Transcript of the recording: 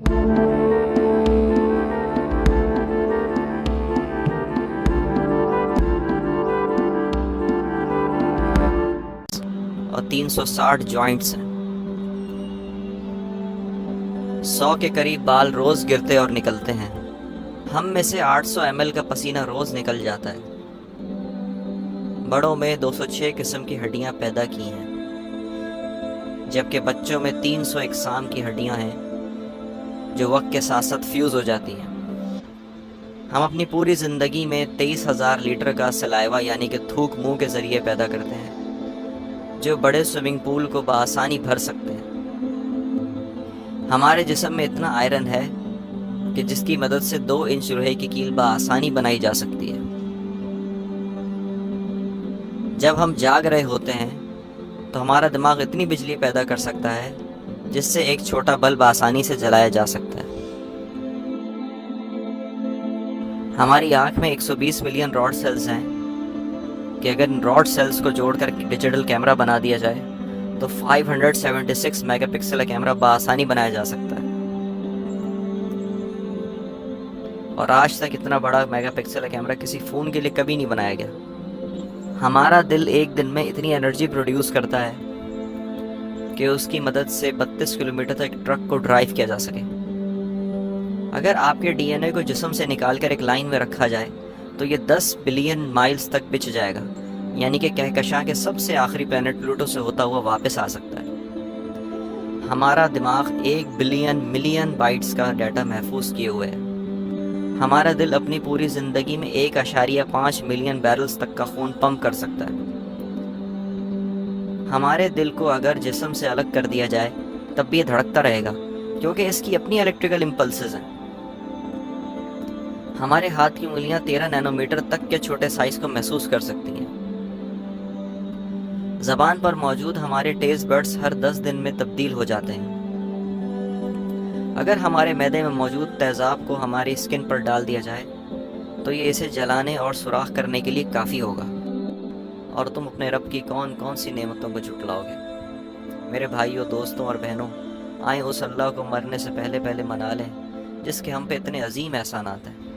और 360 जॉइंट्स हैं। 100 के करीब बाल रोज गिरते और निकलते हैं। हम में से 800 ml का पसीना रोज निकल जाता है। बड़ों में 206 किस्म की हड्डियां पैदा की हैं, जबकि बच्चों में 301 की हड्डियां हैं जो वक्त के साथ साथ फ्यूज हो जाती हैं। हम अपनी पूरी ज़िंदगी में 23,000 लीटर का सलाइवा यानी कि थूक मुंह के ज़रिए पैदा करते हैं, जो बड़े स्विमिंग पूल को बआसानी भर सकते हैं। हमारे जिस्म में इतना आयरन है कि जिसकी मदद से 2 इंच लोहे की कील बआसानी बनाई जा सकती है। जब हम जाग रहे होते हैं तो हमारा दिमाग इतनी बिजली पैदा कर सकता है जिससे एक छोटा बल्ब आसानी से जलाया जा सकता है। हमारी आंख में 120 मिलियन रॉड सेल्स हैं कि अगर रॉड सेल्स को जोड़कर डिजिटल कैमरा बना दिया जाए तो 576 मेगापिक्सल का कैमरा बआसानी बनाया जा सकता है। और आज तक इतना बड़ा मेगापिक्सल का कैमरा किसी फ़ोन के लिए कभी नहीं बनाया गया। हमारा दिल एक दिन में इतनी एनर्जी प्रोड्यूस करता है कि उसकी मदद से 32 किलोमीटर तक ट्रक को ड्राइव किया जा सके। अगर आपके डीएनए को जिस्म से निकालकर एक लाइन में रखा जाए तो ये 10 बिलियन माइल्स तक बिछ जाएगा, यानी कि कहकशां के सबसे आखिरी प्लैनेट प्लूटो से होता हुआ वापस आ सकता है। हमारा दिमाग 1 बिलियन मिलियन बाइट्स का डाटा महफूज किए हुए है। हमारा दिल अपनी पूरी ज़िंदगी में 1.5 मिलियन बैरल्स तक का खून पंप कर सकता है। हमारे दिल को अगर जिस्म से अलग कर दिया जाए तब भी ये धड़कता रहेगा, क्योंकि इसकी अपनी इलेक्ट्रिकल इम्पल्सेस हैं। हमारे हाथ की उंगलियां 13 नैनोमीटर तक के छोटे साइज को महसूस कर सकती हैं। ज़बान पर मौजूद हमारे टेस्ट बड्स हर 10 दिन में तब्दील हो जाते हैं। अगर हमारे मैदे में मौजूद तेज़ाब को हमारी स्किन पर डाल दिया जाए तो ये इसे जलाने और सुराख करने के लिए काफ़ी होगा। और तुम अपने रब की कौन कौन सी नेमतों को झुटलाओगे। मेरे भाइयों, दोस्तों और बहनों, आए उस अल्लाह को मरने से पहले पहले मना लें जिसके हम पे इतने अजीम एहसानात हैं।